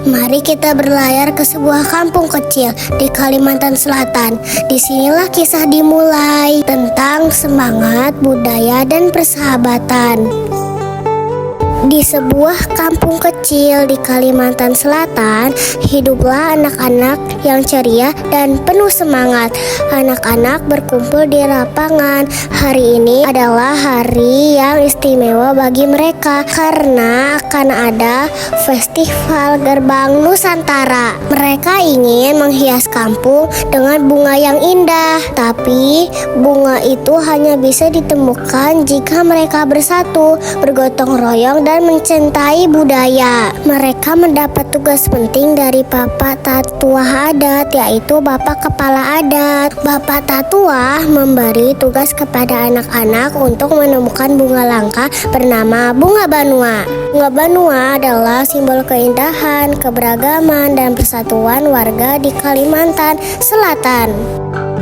Mari kita berlayar ke sebuah kampung kecil di Kalimantan Selatan. Disinilah kisah dimulai tentang semangat, budaya, dan persahabatan. Di sebuah kampung kecil di Kalimantan Selatan, hiduplah anak-anak yang ceria dan penuh semangat. Anak-anak berkumpul di lapangan. Hari ini adalah hari yang istimewa bagi mereka karena akan ada festival Gerbang Nusantara. Mereka ingin menghias kampung dengan bunga yang indah, tapi bunga itu hanya bisa ditemukan jika mereka bersatu, bergotong royong, dan mencintai budaya. Mereka mendapat tugas penting dari Bapak Tatuah Adat, yaitu Bapak Kepala Adat. Bapak Tatuah memberi tugas kepada anak-anak untuk menemukan bunga langka bernama bunga banua. Bunga banua adalah simbol keindahan, keberagaman, dan persatuan warga di Kalimantan Selatan.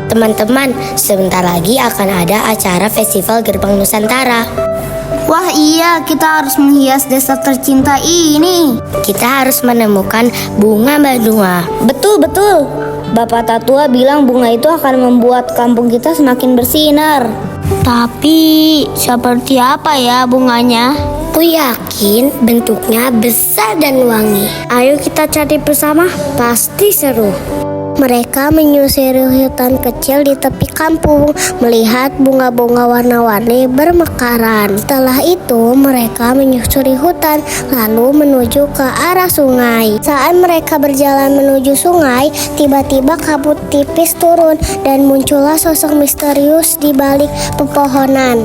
Teman-teman, sebentar lagi akan ada acara Festival Gerbang Nusantara. Wah iya, kita harus menghias desa tercinta ini. Kita harus menemukan bunga banua. Betul. Bapak Tatua bilang bunga itu akan membuat kampung kita semakin bersinar. Tapi seperti apa ya bunganya? Aku yakin bentuknya besar dan wangi. Ayo kita cari bersama, pasti seru. Mereka menyusuri hutan kecil di tepi kampung, melihat bunga-bunga warna-warni bermekaran. Setelah itu, mereka menyusuri hutan, lalu menuju ke arah sungai. Saat mereka berjalan menuju sungai, tiba-tiba kabut tipis turun dan muncullah sosok misterius di balik pepohonan.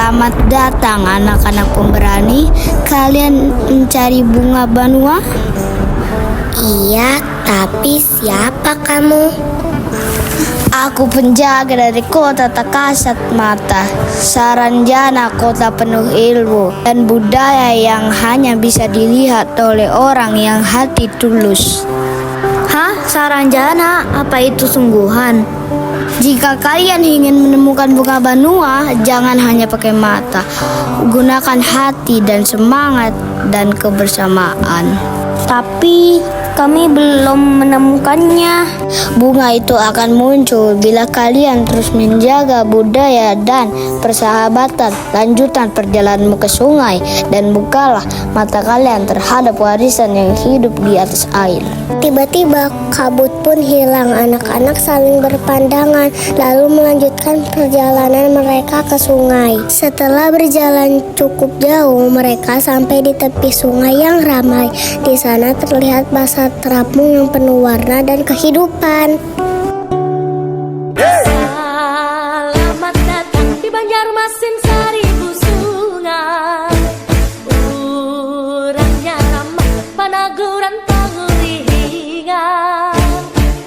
Selamat datang anak-anak pemberani. Kalian mencari bunga banua? Iya, tapi siapa kamu? Aku penjaga dari kota tak kasat mata, Saranjana, kota penuh ilmu dan budaya yang hanya bisa dilihat oleh orang yang hati tulus. Hah? Saranjana? Apa itu sungguhan? Jika kalian ingin menemukan bunga banua, jangan hanya pakai mata. Gunakan hati dan semangat dan kebersamaan. Tapi kami belum menemukannya. Bunga itu akan muncul bila kalian terus menjaga budaya dan persahabatan. Lanjutkan perjalananmu ke sungai dan bukalah mata kalian terhadap warisan yang hidup di atas air. Tiba-tiba kabut pun hilang. Anak-anak saling berpandangan lalu melanjutkan perjalanan mereka ke sungai. Setelah berjalan cukup jauh, mereka sampai di tepi sungai yang ramai. Di sana terlihat pasar terapung yang penuh warna dan kehidupan. Selamat datang di Banjarmasin seribu sungai. Urangnya ramah, panaguran pangurihingan.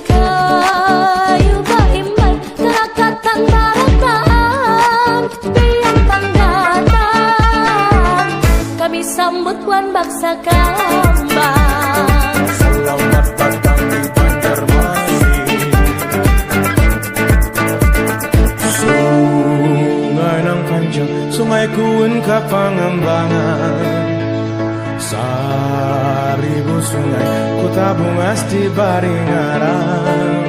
Kayu baimbai, kerakatan baratan, biantang datang. Kami sambut Wan Baksa Kambang. Selamat datang di Banjarmasin. Sungai nang panjang, sungai kuun ka pangembangan. Seribu sungai ku tabung asti baringaran.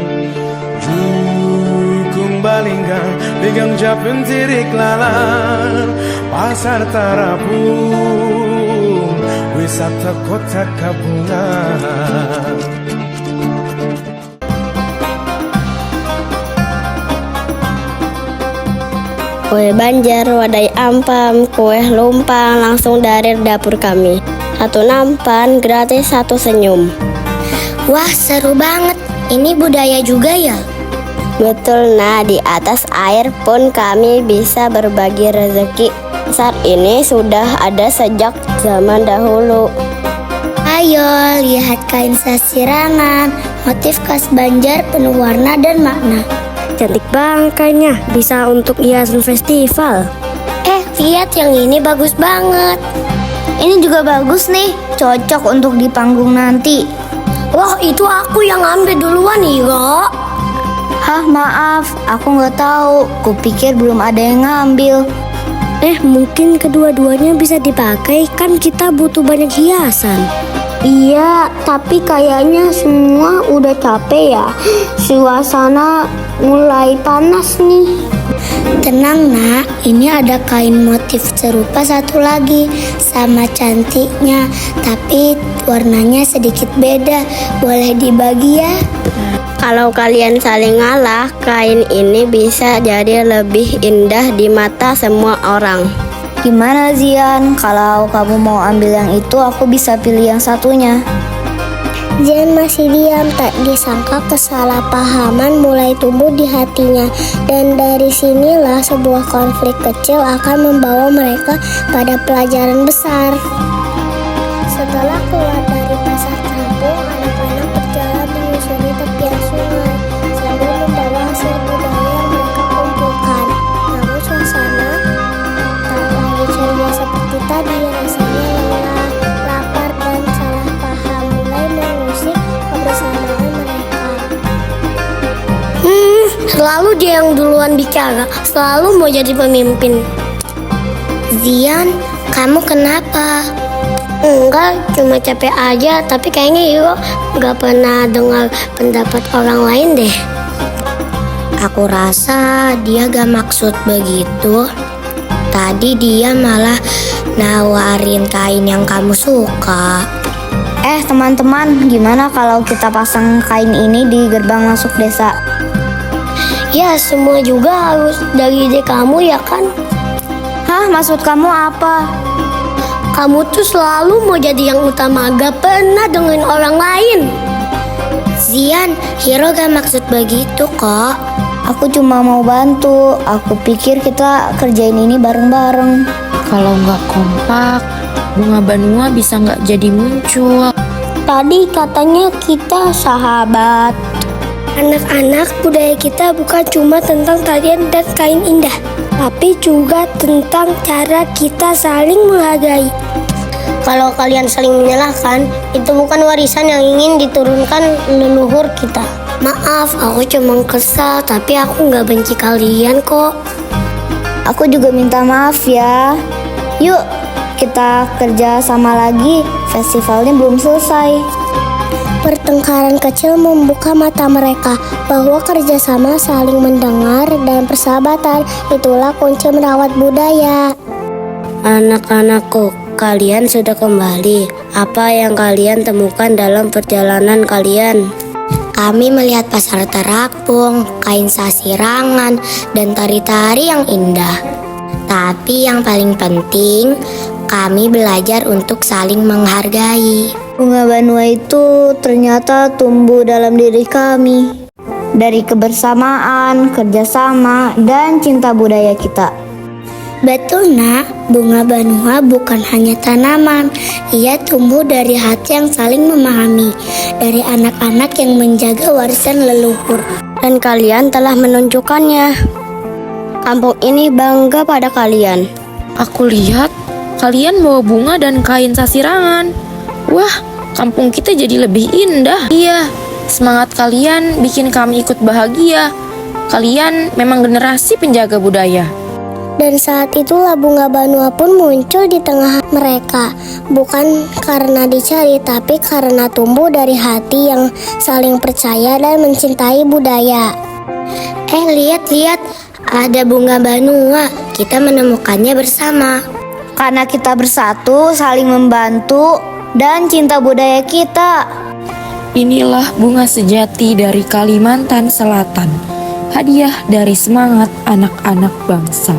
Jukung balinggang, ligang japun tirik lalan. Pasar Tarapung, wisata kota kabungan. Kue Banjar, wadai ampam, kue lumpang langsung dari dapur kami. Satu nampan gratis, satu senyum. Wah, seru banget. Ini budaya juga ya? Betul, nah di atas air pun kami bisa berbagi rezeki. Saat ini sudah ada sejak zaman dahulu. Ayo lihat kain sasirangan, motif khas Banjar penuh warna dan makna. cantik banget kayaknya. Bisa untuk hiasan festival. Lihat yang ini bagus banget. Ini juga bagus nih, cocok untuk di panggung nanti. Wah, itu aku yang ambil duluan, Iro. Hah, maaf, aku nggak tahu. Kupikir belum ada yang ngambil. Mungkin kedua-duanya bisa dipakai, kan kita butuh banyak hiasan. Iya, tapi kayaknya semua udah capek ya. Suasana mulai panas nih. Tenang nak, ini ada kain motif serupa satu lagi, sama cantiknya, tapi warnanya sedikit beda. Boleh dibagi ya? Kalau kalian saling ngalah, kain ini bisa jadi lebih indah di mata semua orang. Gimana Zian? Kalau kamu mau ambil yang itu, aku bisa pilih yang satunya. Zian masih diam, tak disangka kesalahpahaman mulai tumbuh di hatinya. Dan dari sinilah sebuah konflik kecil akan membawa mereka pada pelajaran besar. Setelah keluar dari pasar kampung, anak-anak berjalan menyusuri tepian sungai sambil membawa hasil budaya yang mereka kumpulkan. Namun suasana tak lagi ceria seperti tadi. Rasanya lelah, lapar, dan salah paham mulai mengusik kebersamaan mereka. Selalu dia yang duluan bicara, selalu mau jadi pemimpin. Zian, kamu kenapa? Enggak, cuma capek aja. Tapi kayaknya Iro gak pernah dengar pendapat orang lain deh. Aku rasa dia gak maksud begitu. Tadi dia malah nawarin kain yang kamu suka. Teman-teman, gimana kalau kita pasang kain ini di gerbang masuk desa? Ya, semua juga harus dari ide kamu ya kan? Hah, maksud kamu apa? Kamu tuh selalu mau jadi yang utama, gak pernah dengerin orang lain. Zian, Hiro gak maksud begitu kok. Aku cuma mau bantu. Aku pikir kita kerjain ini bareng-bareng. Kalau nggak kompak, bunga Banua bisa nggak jadi muncul. Tadi katanya kita sahabat. Anak-anak, budaya kita bukan cuma tentang tarian dan kain indah, tapi juga tentang cara kita saling menghargai. Kalau kalian saling menyalahkan, itu bukan warisan yang ingin diturunkan leluhur kita. Maaf, aku cuma kesal, tapi aku nggak benci kalian kok. Aku juga minta maaf ya. Yuk, kita kerja sama lagi. Festivalnya belum selesai. Pertengkaran kecil membuka mata mereka bahwa kerjasama, saling mendengar, dan persahabatan itulah kunci merawat budaya. Anak-anakku, kalian sudah kembali. Apa yang kalian temukan dalam perjalanan kalian? Kami melihat pasar terapung, kain sasirangan, dan tari-tari yang indah. Tapi yang paling penting, kami belajar untuk saling menghargai. Bunga Banua itu ternyata tumbuh dalam diri kami. Dari kebersamaan, kerjasama, dan cinta budaya kita. Betul nak, bunga Banua bukan hanya tanaman. Ia tumbuh dari hati yang saling memahami, dari anak-anak yang menjaga warisan leluhur. Dan kalian telah menunjukkannya. Kampung ini bangga pada kalian. Aku lihat kalian bawa bunga dan kain sasirangan. Wah, kampung kita jadi lebih indah. Iya, semangat kalian bikin kami ikut bahagia. Kalian memang generasi penjaga budaya. Dan saat itulah bunga Banua pun muncul di tengah mereka. Bukan karena dicari, tapi karena tumbuh dari hati yang saling percaya dan mencintai budaya. Lihat, ada bunga Banua. Kita menemukannya bersama. Karena kita bersatu, saling membantu, dan cinta budaya kita. Inilah bunga sejati dari Kalimantan Selatan. Hadiah dari semangat anak-anak bangsa.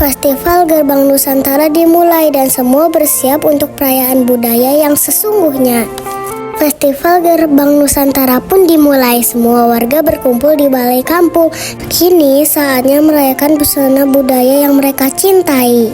Festival Gerbang Nusantara dimulai dan semua bersiap untuk perayaan budaya yang sesungguhnya. Festival Gerbang Nusantara pun dimulai. Semua warga berkumpul di balai kampung. Kini saatnya merayakan pesona budaya yang mereka cintai.